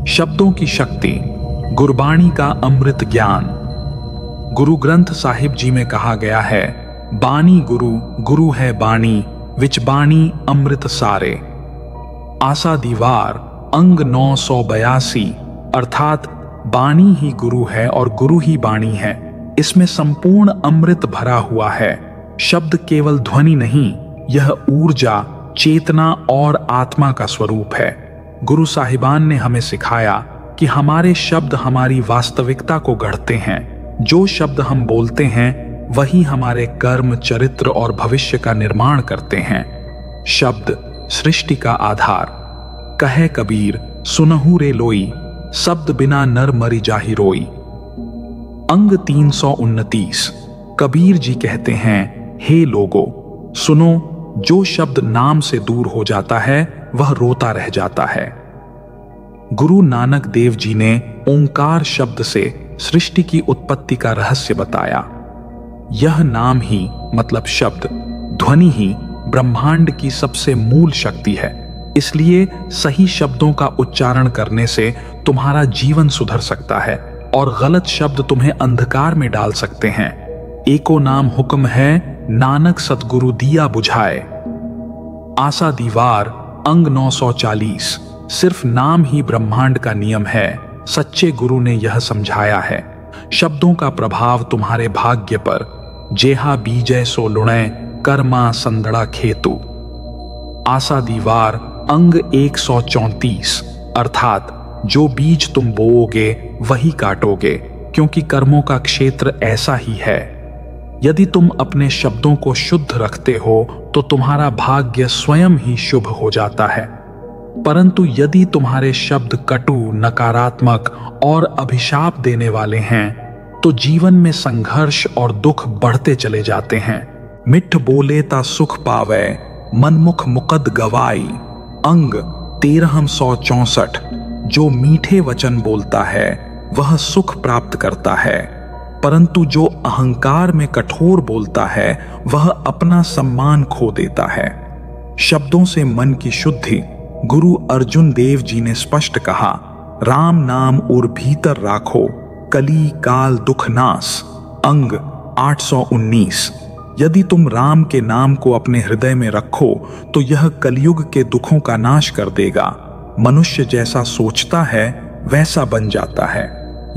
शब्दों की शक्ति, गुरबाणी का अमृत ज्ञान। गुरु ग्रंथ साहिब जी में कहा गया है, बानी गुरु, गुरु है बाणी, विच बाणी अमृत सारे। आसा दीवार अंग 982, अर्थात बाणी ही गुरु है और गुरु ही बाणी है। इसमें संपूर्ण अमृत भरा हुआ है। शब्द केवल ध्वनि नहीं, यह ऊर्जा, चेतना और आत्मा का स्वरूप है। गुरु साहिबान ने हमें सिखाया कि हमारे शब्द हमारी वास्तविकता को गढ़ते हैं। जो शब्द हम बोलते हैं वही हमारे कर्म, चरित्र और भविष्य का निर्माण करते हैं। शब्द सृष्टि का आधार। कहे कबीर सुनहु रे लोई, शब्द बिना नर मरि जाहि रोई। अंग 329। कबीर जी कहते हैं, हे लोगो सुनो, जो शब्द नाम से दूर हो जाता है वह रोता रह जाता है। गुरु नानक देव जी ने ओंकार शब्द से सृष्टि की उत्पत्ति का रहस्य बताया। यह नाम ही मतलब शब्द, ध्वनि ही ब्रह्मांड की सबसे मूल शक्ति है। इसलिए सही शब्दों का उच्चारण करने से तुम्हारा जीवन सुधर सकता है और गलत शब्द तुम्हें अंधकार में डाल सकते हैं। एको नाम हुक्म है, नानक सतगुरु दिया बुझाए। आसा दीवार अंग 940। सिर्फ नाम ही ब्रह्मांड का नियम है। सच्चे गुरु ने यह समझाया है। शब्दों का प्रभाव तुम्हारे भाग्य पर, जेहा बीजय सो लुणय, कर्मा संदड़ा खेतु। आसा दीवार अंग 134, अर्थात जो बीज तुम बोओगे वही काटोगे, क्योंकि कर्मों का क्षेत्र ऐसा ही है। यदि तुम अपने शब्दों को शुद्ध रखते हो तो तुम्हारा भाग्य स्वयं ही शुभ हो जाता है। परंतु यदि तुम्हारे शब्द कटु, नकारात्मक और अभिशाप देने वाले हैं तो जीवन में संघर्ष और दुख बढ़ते चले जाते हैं। मिठ बोले ता सुख पावे, मनमुख मुकद गवाई। अंग 1364। जो मीठे वचन बोलता है वह सुख प्राप्त करता है, परंतु जो अहंकार में कठोर बोलता है वह अपना सम्मान खो देता है। शब्दों से मन की शुद्धि। गुरु अर्जुन देव जी ने स्पष्ट कहा, राम नाम उर भीतर राखो, कली काल दुख नाश। अंग 819। यदि तुम राम के नाम को अपने हृदय में रखो तो यह कलयुग के दुखों का नाश कर देगा। मनुष्य जैसा सोचता है वैसा बन जाता है,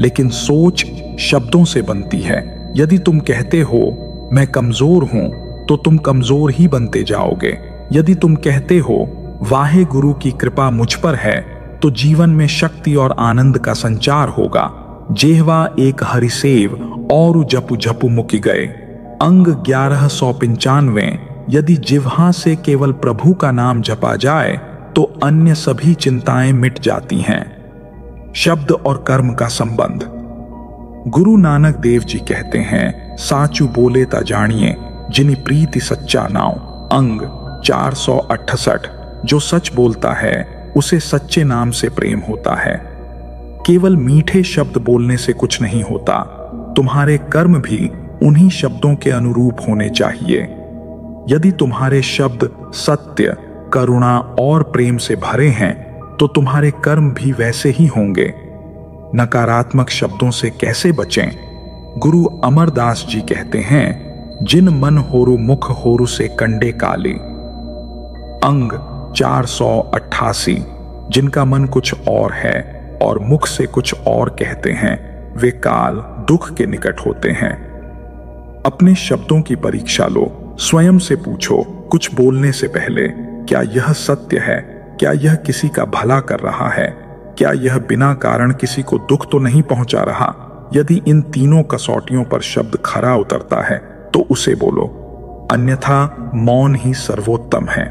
लेकिन सोच शब्दों से बनती है। यदि तुम कहते हो मैं कमजोर हूं तो तुम कमजोर ही बनते जाओगे। यदि तुम कहते हो वाहे गुरु की कृपा मुझ पर है तो जीवन में शक्ति और आनंद का संचार होगा। जेहवा एक हरिसेव और जपु जपु मुकि गए। अंग 1195। यदि जिह्वा से केवल प्रभु का नाम जपा जाए तो अन्य सभी चिंताएं मिट जाती हैं। शब्द और कर्म का संबंध। गुरु नानक देव जी कहते हैं, साचू बोले ता जानिए, जिनी प्रीति सच्चा नाव। अंग 468। जो सच बोलता है उसे सच्चे नाम से प्रेम होता है। केवल मीठे शब्द बोलने से कुछ नहीं होता, तुम्हारे कर्म भी उन्हीं शब्दों के अनुरूप होने चाहिए। यदि तुम्हारे शब्द सत्य, करुणा और प्रेम से भरे हैं तो तुम्हारे कर्म भी वैसे ही होंगे। नकारात्मक शब्दों से कैसे बचें? गुरु अमरदास जी कहते हैं, जिन मन होरु मुख होरु से कंडे काले। अंग 488। जिनका मन कुछ और है और मुख से कुछ और कहते हैं वे काल, दुख के निकट होते हैं। अपने शब्दों की परीक्षा लो, स्वयं से पूछो कुछ बोलने से पहले, क्या यह सत्य है? क्या यह किसी का भला कर रहा है? क्या यह बिना कारण किसी को दुख तो नहीं पहुंचा रहा? यदि इन तीनों कसौटियों पर शब्द खरा उतरता है तो उसे बोलो, अन्यथा मौन ही सर्वोत्तम है।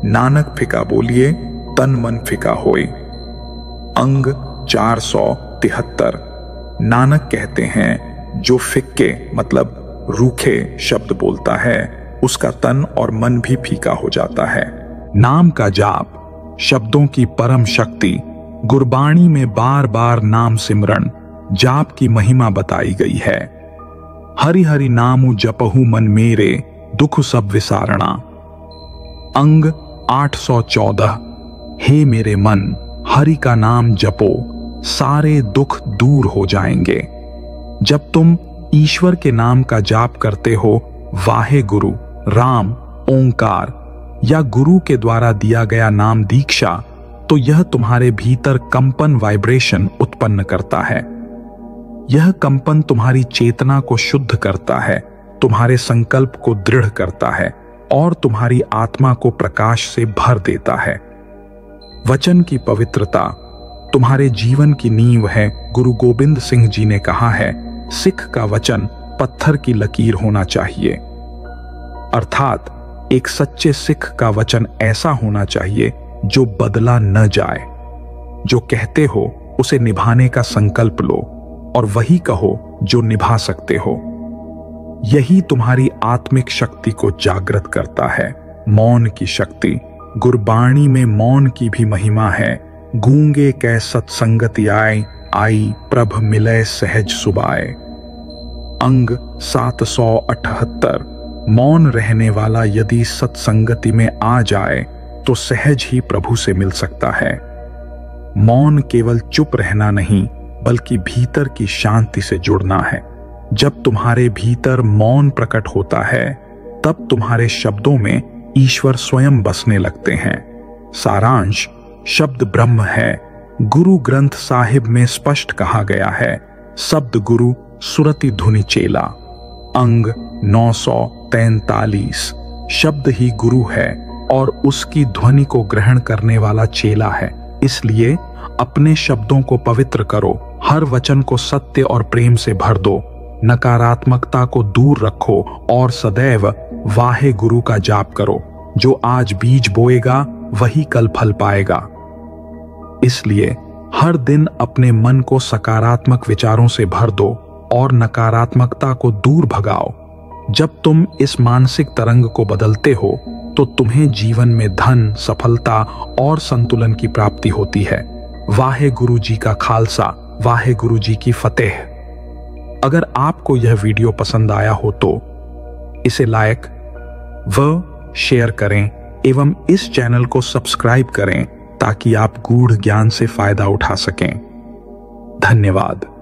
नानक फिका बोलिए, तन मन फिका होए। अंग 473। नानक कहते हैं, जो फिक्के मतलब रूखे शब्द बोलता है उसका तन और मन भी फीका हो जाता है। नाम का जाप, शब्दों की परम शक्ति। गुरबाणी में बार बार नाम सिमरन, जाप की महिमा बताई गई है। हरि हरि नामु जपहु मन मेरे, दुख सब विसारणा। अंग 814। हे मेरे मन, हरि का नाम जपो, सारे दुख दूर हो जाएंगे। जब तुम ईश्वर के नाम का जाप करते हो, वाहे गुरु, राम, ओंकार या गुरु के द्वारा दिया गया नाम दीक्षा, तो यह तुम्हारे भीतर कंपन, वाइब्रेशन उत्पन्न करता है। यह कंपन तुम्हारी चेतना को शुद्ध करता है, तुम्हारे संकल्प को दृढ़ करता है और तुम्हारी आत्मा को प्रकाश से भर देता है। वचन की पवित्रता तुम्हारे जीवन की नींव है। गुरु गोबिंद सिंह जी ने कहा है, सिख का वचन पत्थर की लकीर होना चाहिए। अर्थात एक सच्चे सिख का वचन ऐसा होना चाहिए जो बदला न जाए। जो कहते हो उसे निभाने का संकल्प लो और वही कहो जो निभा सकते हो। यही तुम्हारी आत्मिक शक्ति को जागृत करता है। मौन की शक्ति, गुरबाणी में मौन की भी महिमा है। गूंगे कै सत्संगति आए, आई प्रभ मिलय सहज सुबाए। अंग 778। मौन रहने वाला यदि सत्संगति में आ जाए तो सहज ही प्रभु से मिल सकता है। मौन केवल चुप रहना नहीं, बल्कि भीतर की शांति से जुड़ना है। जब तुम्हारे भीतर मौन प्रकट होता है, तब तुम्हारे शब्दों में ईश्वर स्वयं बसने लगते हैं। सारांश, शब्द ब्रह्म है। गुरु ग्रंथ साहिब में स्पष्ट कहा गया है, शब्द गुरु सुरति धुनि चेला। अंग 943। शब्द ही गुरु है और उसकी ध्वनि को ग्रहण करने वाला चेला है। इसलिए अपने शब्दों को पवित्र करो, हर वचन को सत्य और प्रेम से भर दो, नकारात्मकता को दूर रखो और सदैव वाहे गुरु का जाप करो। जो आज बीज बोएगा वही कल फल पाएगा। इसलिए हर दिन अपने मन को सकारात्मक विचारों से भर दो और नकारात्मकता को दूर भगाओ। जब तुम इस मानसिक तरंग को बदलते हो तो तुम्हें जीवन में धन, सफलता और संतुलन की प्राप्ति होती है। वाहे गुरु जी का खालसा, वाहे गुरु जी की फतेह। अगर आपको यह वीडियो पसंद आया हो तो इसे लाइक व शेयर करें एवं इस चैनल को सब्सक्राइब करें ताकि आप गूढ़ ज्ञान से फायदा उठा सकें। धन्यवाद।